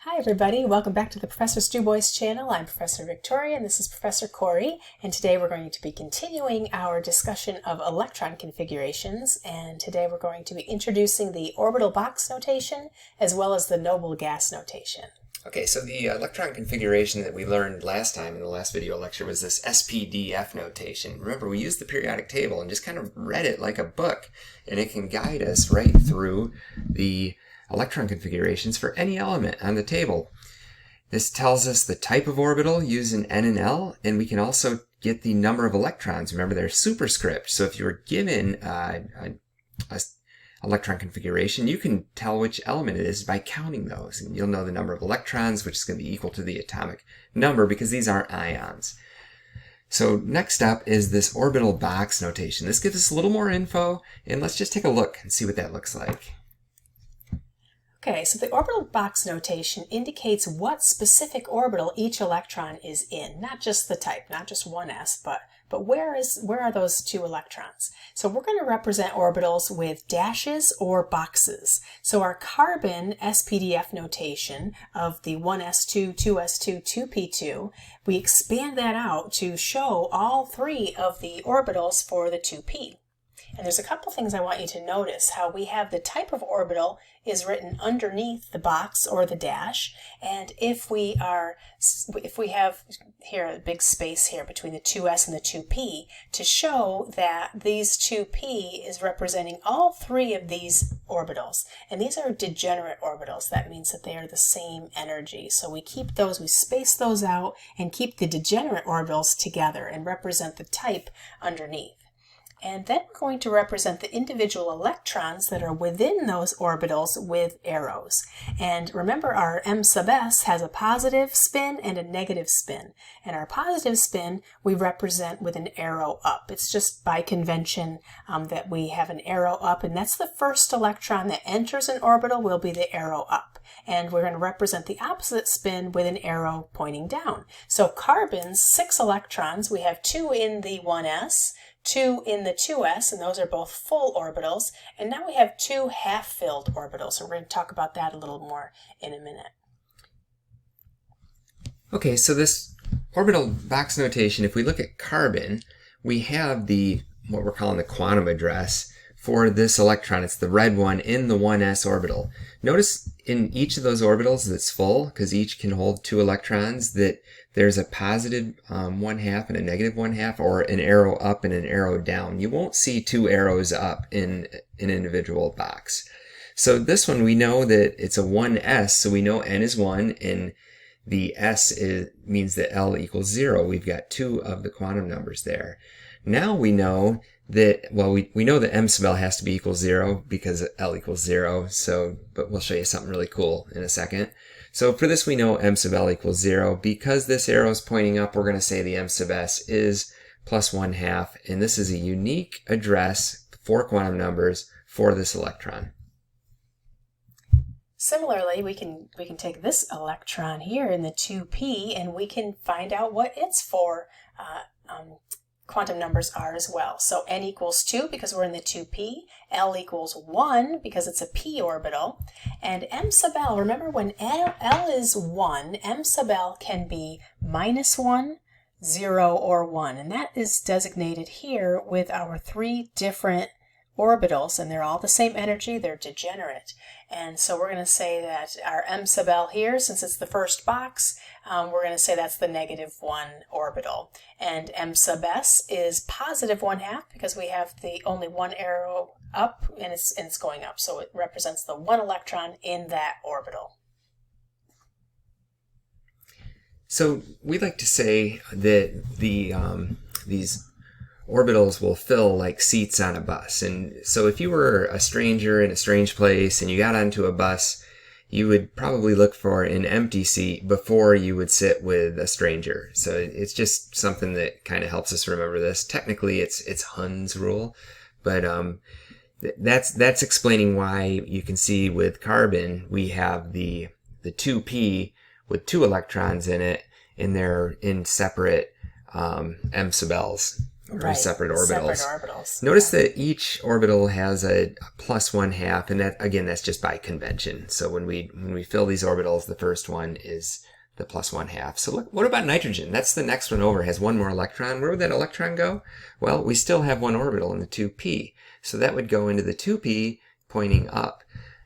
Hi everybody, welcome back to the Professor Stu Boyce channel. I'm Professor Victoria and this is Professor Corey, and today we're going to be continuing our discussion of electron configurations, and today we're going to be introducing the orbital box notation as well as the noble gas notation. Okay, so the electron configuration that we learned last time in the last video lecture was this spdf notation. Remember, we used the periodic table and just kind of read it like a book, and it can guide us right through the electron configurations for any element on the table. This tells us the type of orbital using N and L, and we can also get the number of electrons. Remember, they're superscript, so if you were given a electron configuration, you can tell which element it is by counting those, and you'll know the number of electrons, which is going to be equal to the atomic number because these aren't ions. So next up is this orbital box notation. This gives us a little more info, and let's just take a look and see what that looks like. Okay, so the orbital box notation indicates what specific orbital each electron is in, not just the type, not just 1s, but where are those two electrons? So we're going to represent orbitals with dashes or boxes. So our carbon spdf notation of the 1s2, 2s2, 2p2, we expand that out to show all three of the orbitals for the 2p. And there's a couple things I want you to notice, how we have the type of orbital is written underneath the box or the dash, and if we have here a big space here between the 2s and the 2p to show that these 2p is representing all three of these orbitals, and these are degenerate orbitals. That means that they are the same energy, so we keep those, we space those out and keep the degenerate orbitals together and represent the type underneath. And then we're going to represent the individual electrons that are within those orbitals with arrows. And remember, our m sub s has a positive spin and a negative spin. And our positive spin we represent with an arrow up. It's just by convention that we have an arrow up, and that's the first electron that enters an orbital will be the arrow up. And we're going to represent the opposite spin with an arrow pointing down. So carbon's 6 electrons, we have 2 in the 1s, 2 in the 2s, and those are both full orbitals, and now we have 2 half-filled orbitals, so we're going to talk about that a little more in a minute. Okay, so this orbital box notation, if we look at carbon, we have what we're calling the quantum address for this electron. It's the red one in the 1s orbital. Notice in each of those orbitals that's full, because each can hold 2 electrons, that there's a positive 1/2 and a negative 1/2, or an arrow up and an arrow down. You won't see 2 arrows up in an individual box. So this one, we know that it's a 1s, so we know n is 1, and the s means that L equals 0. We've got 2 of the quantum numbers there. Now we know that, well, we know that m sub L has to be equal 0 because L equals 0, but we'll show you something really cool in a second. So for this, we know m sub L equals 0. Because this arrow is pointing up, we're going to say the m sub S is plus 1/2, and this is a unique address for quantum numbers for this electron. Similarly, we can take this electron here in the 2p, and we can find out what its four quantum numbers are as well. So n equals 2 because we're in the 2p, L equals 1 because it's a p orbital, and m sub L, remember when L is 1, m sub L can be -1, 0, or 1, and that is designated here with our 3 different orbitals, and they're all the same energy, they're degenerate. And so we're going to say that our m sub L here, since it's the first box, we're going to say that's the -1 orbital. And m sub S is positive 1/2 because we have the only one arrow up, and it's going up, so it represents the 1 electron in that orbital. So we like to say that these orbitals will fill like seats on a bus. And so if you were a stranger in a strange place and you got onto a bus, you would probably look for an empty seat before you would sit with a stranger. So it's just something that kind of helps us remember this. Technically, it's Hund's rule, but that's explaining why you can see with carbon we have the 2p with 2 electrons in it, and they're in separate m sub L's. or separate orbitals. Separate orbitals. Notice that each orbital has a plus 1/2, and that, again, that's just by convention. So when we fill these orbitals, the first one is the plus 1/2. So look, what about nitrogen? That's the next one over. It has one more electron. Where would that electron go? Well, we still have one orbital in the 2p. So that would go into the 2p pointing up.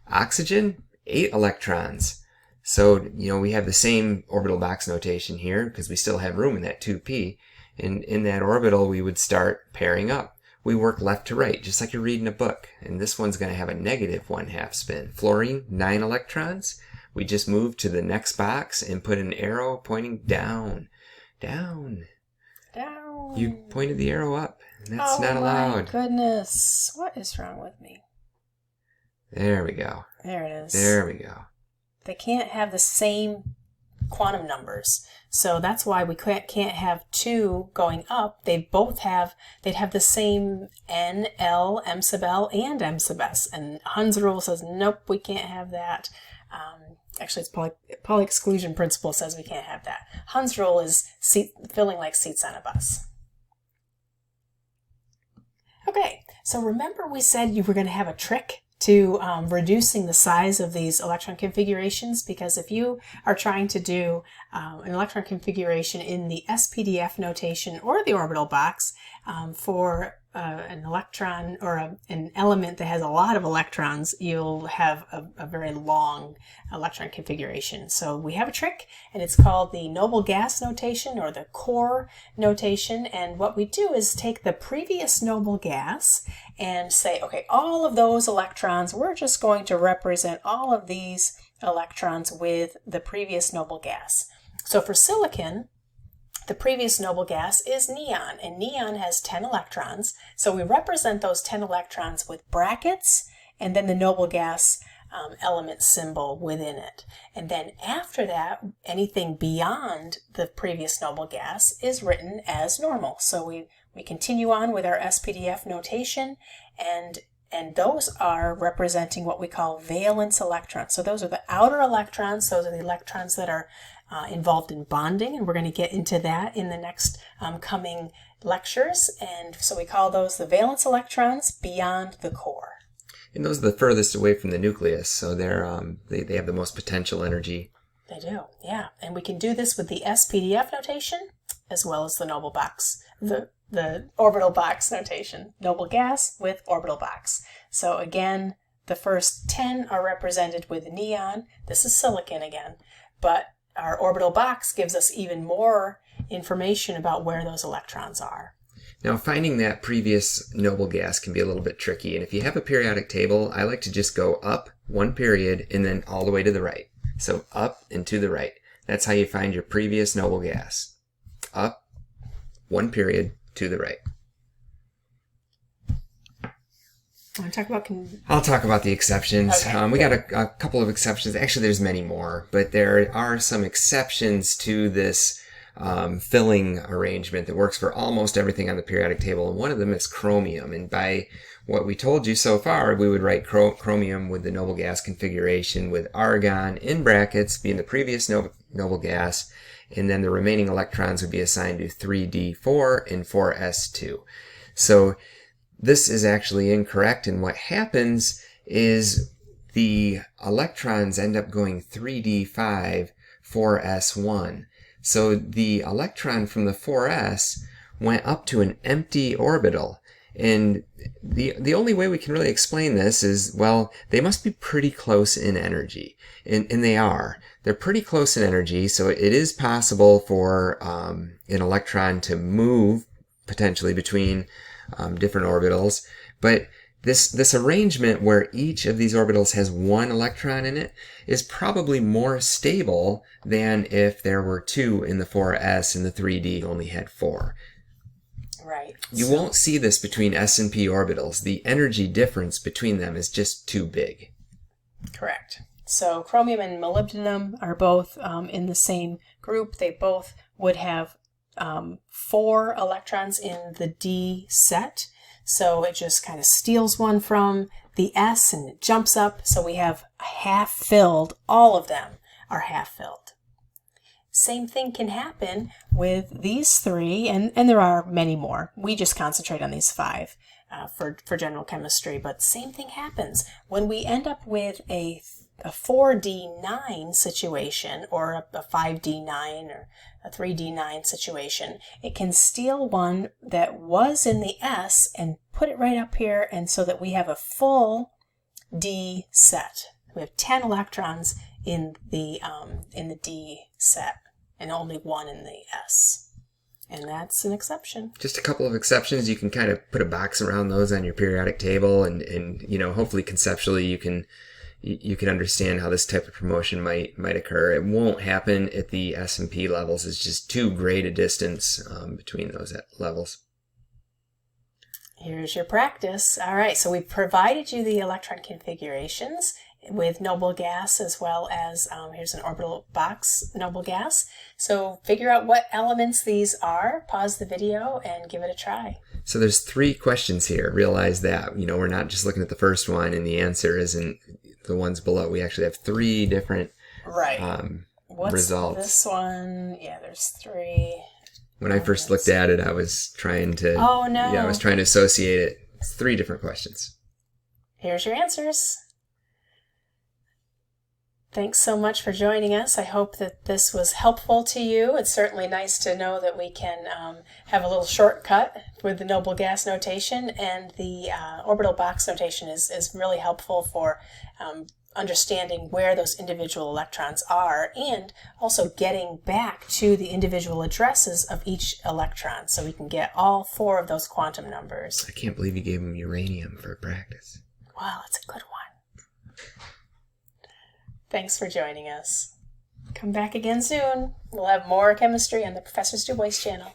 Oxygen, 8 electrons. So, we have the same orbital box notation here because we still have room in that 2p. And in that orbital, we would start pairing up. We work left to right, just like you're reading a book. And this one's going to have a negative 1/2 spin. Fluorine, 9 electrons. We just move to the next box and put an arrow pointing down. Down. Down. You pointed the arrow up. And that's not allowed. Oh my goodness. What is wrong with me? There we go. There it is. There we go. They can't have the same quantum numbers. So that's why we can't have 2 going up. They'd have the same N, L, M sub L, and M sub S. And Hund's rule says, nope, we can't have that. Actually, it's Pauli exclusion principle says we can't have that. Hund's rule is filling like seats on a bus. Okay, so remember we said you were going to have a trick to reducing the size of these electron configurations, because if you are trying to do an electron configuration in the spdf notation or the orbital box for an electron or an element that has a lot of electrons, you'll have a very long electron configuration. So we have a trick, and it's called the noble gas notation or the core notation. And what we do is take the previous noble gas and say, okay, all of those electrons, we're just going to represent all of these electrons with the previous noble gas. So for silicon, the previous noble gas is neon, and neon has 10 electrons. So we represent those 10 electrons with brackets and then the noble gas element symbol within it. And then after that, anything beyond the previous noble gas is written as normal. So we continue on with our spdf notation, and those are representing what we call valence electrons. So those are the outer electrons. Those are the electrons that are involved in bonding, and we're going to get into that in the next coming lectures. And so we call those the valence electrons beyond the core. And those are the furthest away from the nucleus, so they have the most potential energy. They do, yeah. And we can do this with the spdf notation as well as the noble box, the orbital box notation. Noble gas with orbital box. So again, the first 10 are represented with neon. This is silicon again, but our orbital box gives us even more information about where those electrons are. Now, finding that previous noble gas can be a little bit tricky, and if you have a periodic table, I like to just go up one period and then all the way to the right. So up and to the right. That's how you find your previous noble gas. Up, one period, to the right. Want to talk about? I'll talk about the exceptions. Okay, we got a couple of exceptions. Actually, there's many more, but there are some exceptions to this filling arrangement that works for almost everything on the periodic table, and one of them is chromium. And by what we told you so far, we would write chromium with the noble gas configuration with argon in brackets being the previous noble gas, and then the remaining electrons would be assigned to 3d4 and 4s2. So this is actually incorrect, and what happens is the electrons end up going 3d5, 4s1. So the electron from the 4s went up to an empty orbital. And the only way we can really explain this is, well, they must be pretty close in energy. And they are. They're pretty close in energy, so it is possible for an electron to move potentially between different orbitals. But this arrangement where each of these orbitals has one electron in it is probably more stable than if there were 2 in the 4s and the 3d only had 4. Right. You won't see this between S and P orbitals. The energy difference between them is just too big. Correct. So chromium and molybdenum are both in the same group. They both would have 4 electrons in the D set. So it just kind of steals one from the S and it jumps up. So we have half filled. All of them are half filled. same thing can happen with these three, and there are many more. We just concentrate on these five for general chemistry, but same thing happens. When we end up with a 4D9 situation, or a 5D9 or a 3D9 situation, it can steal one that was in the S and put it right up here, and so that we have a full D set. We have 10 electrons in the D set and only one in the S. And that's an exception. Just a couple of exceptions. You can kind of put a box around those on your periodic table, and you know, hopefully conceptually you can understand how this type of promotion might occur. It won't happen at the S&P levels. It's just too great a distance between those levels. Here's your practice. All right, so we've provided you the electron configurations with noble gas, as well as here's an orbital box noble gas. So figure out what elements these are, pause the video, and give it a try. So there's 3 questions here. Realize that, you know, we're not just looking at the first one and the answer isn't the ones below. We actually have 3 different What's results. This one, yeah, there's 3. When I first looked at it, I was trying to I was trying to associate it. It's 3 different questions. Here's your answers. Thanks so much for joining us. I hope that this was helpful to you. It's certainly nice to know that we can have a little shortcut with the noble gas notation, and the orbital box notation is really helpful for understanding where those individual electrons are, and also getting back to the individual addresses of each electron so we can get all 4 of those quantum numbers. I can't believe you gave him uranium for practice. Wow, that's a good one. Thanks for joining us. Come back again soon. We'll have more chemistry on the Professor Du Bois channel.